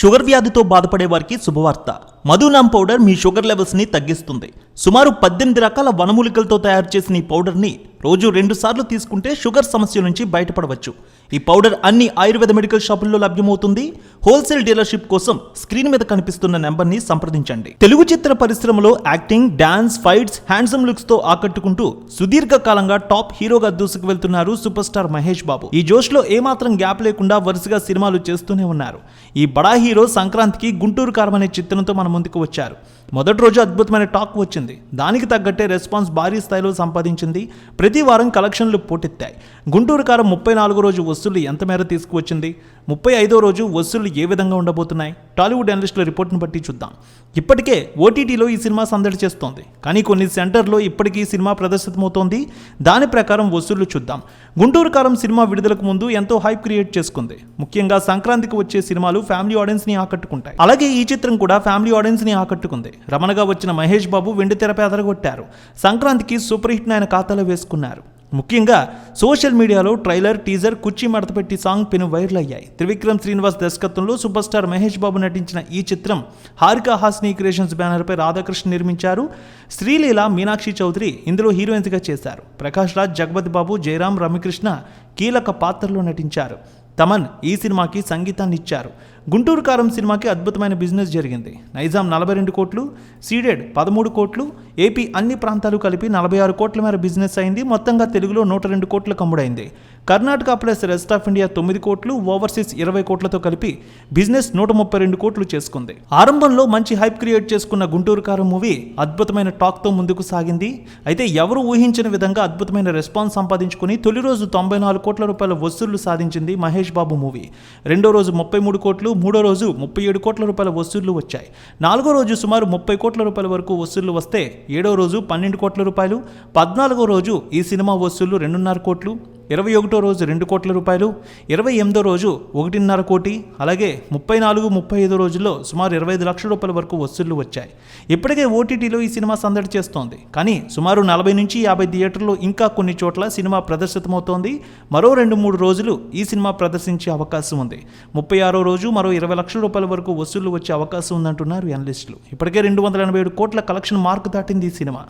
Sugar వ్యాధితో బాధపడే వారికి శుభవార్త. మధునామ్ పౌడర్ మీ షుగర్ లెవెల్స్ ని తగ్గిస్తుంది. సుమారు 18 రకాల వనమూలికలతో తయారు చేసిన ఈ పౌడర్ని రోజు 2 సార్లు తీసుకుంటే షుగర్ సమస్య నుంచి బయటపడవచ్చు. ఈ పౌడర్ అన్ని ఆయుర్వేద మెడికల్ షాపుల్లో లభ్యమవుతుంది. హోల్సేల్ డీలర్షిప్ కోసం స్క్రీన్ మీద కనిపిస్తున్న నెంబర్ని సంప్రదించండి. తెలుగు చిత్ర పరిశ్రమలో acting, dance, fights, handsome looks తో ఆకట్టుకుంటూ సుదీర్ఘ కాలంగా టాప్ హీరోగా దూసుకు వెళ్తున్నారు సూపర్ స్టార్ మహేష్ బాబు. ఈ జోష్లో ఏమాత్రం గ్యాప్ లేకుండా వరుసగా సినిమాలు చేస్తూనే ఉన్నారు. ఈ బడా హీరో సంక్రాంతికి గుంటూరు కారం అనే చిత్రంతో మన ముందుకు వచ్చారు. మొదటి రోజు అద్భుతమైన టాక్ వచ్చింది. దానికి తగ్గట్టే రెస్పాన్స్ భారీ స్థాయిలో సంపాదించింది. ప్రతి వారం కలెక్షన్లు పోటెత్తాయి. గుంటూరు కారం 34వ రోజు వసూళ్లు ఎంత మేర తీసుకువచ్చింది, 35వ రోజు వసూళ్లు ఏ విధంగా ఉండబోతున్నాయి, టాలీవుడ్ అనలిస్టుల రిపోర్ట్ను బట్టి చూద్దాం. ఇప్పటికే ఓటీటీలో ఈ సినిమా సందడి చేస్తోంది. కానీ కొన్ని సెంటర్లో ఇప్పటికీ సినిమా ప్రదర్శితమవుతోంది. దాని ప్రకారం వసూళ్లు చూద్దాం. గుంటూరు కారం సినిమా విడుదలకు ముందు ఎంతో హైప్ క్రియేట్ చేసుకుంది. ముఖ్యంగా సంక్రాంతికి వచ్చే సినిమాలు ఫ్యామిలీ ఆడియన్స్ ని ఆకట్టుకుంటాయి. అలాగే ఈ చిత్రం కూడా ఫ్యామిలీ ఆడియన్స్ ని ఆకట్టుకుంది. రమణగా వచ్చిన మహేష్ బాబు వెండితెరపై అదరగొట్టారు. సంక్రాంతికి సూపర్ హిట్ ఆయన ఖాతాలో వేసుకున్నారు. ముఖ్యంగా సోషల్ మీడియాలో ట్రైలర్, టీజర్, కుర్చీ మడతపెట్టి సాంగ్ పెను వైరల్ అయ్యాయి. త్రివిక్రమ్ శ్రీనివాస్ దర్శకత్వంలో సూపర్ స్టార్ మహేష్ బాబు నటించిన ఈ చిత్రం హారికా హాస్ని క్రియేషన్స్ బ్యానర్పై రాధాకృష్ణ నిర్మించారు. శ్రీలీల, మీనాక్షి చౌదరి ఇందులో హీరోయిన్స్గా చేశారు. ప్రకాష్ రాజ్, జగపతి బాబు, జయరాం, రమ్యకృష్ణ కీలక పాత్రలో నటించారు. తమన్ ఈ సినిమాకి సంగీతాన్ని ఇచ్చారు. గుంటూరు కారం సినిమాకి అద్భుతమైన బిజినెస్ జరిగింది. నైజాం 42 కోట్లు, సీడెడ్ 13 కోట్లు, ఏపీ అన్ని ప్రాంతాలు కలిపి 46 కోట్ల మేర బిజినెస్ అయింది. మొత్తంగా తెలుగులో 102 కోట్లకు అమ్ముడైంది. Karnataka plus rest of India 9 కోట్లు, ఓవర్సీస్ 20 కోట్లతో కలిపి బిజినెస్ 132 కోట్లు చేసుకుంది. ఆరంభంలో మంచి హైప్ క్రియేట్ చేసుకున్న గుంటూరు కారం మూవీ అద్భుతమైన టాక్తో ముందుకు సాగింది. అయితే ఎవరు ఊహించిన విధంగా అద్భుతమైన రెస్పాన్స్ సంపాదించుకుని తొలి రోజు 94 కోట్ల రూపాయల వసూళ్లు సాధించింది మహేష్ బాబు మూవీ. రెండో రోజు 33 కోట్లు, మూడో రోజు 37 కోట్ల రూపాయల వసూళ్లు వచ్చాయి. నాలుగో రోజు సుమారు 30 కోట్ల రూపాయల వరకు వసూళ్లు వస్తే ఏడో రోజు 12 కోట్ల రూపాయలు, 14వ రోజు ఈ సినిమా వసూళ్లు 2.5 కోట్లు, 21వ రోజు 2 కోట్ల రూపాయలు, 28వ రోజు 1.5 కోటి, అలాగే 34, 35 రోజుల్లో సుమారు 25 లక్షల రూపాయల వరకు వసూళ్లు వచ్చాయి. ఇప్పటికే ఓటీటీలో ఈ సినిమా సందడి చేస్తోంది. కానీ సుమారు 40 నుంచి 50 థియేటర్లో ఇంకా కొన్ని చోట్ల సినిమా ప్రదర్శితమవుతోంది. మరో 2-3 రోజులు ఈ సినిమా ప్రదర్శించే అవకాశం ఉంది. 36వ రోజు మరో 20 లక్షల రూపాయల వరకు వసూళ్లు వచ్చే అవకాశం ఉందంటున్నారు అనలిస్టులు. ఇప్పటికే 287 కోట్ల కలెక్షన్ మార్క్ దాటింది ఈ సినిమా.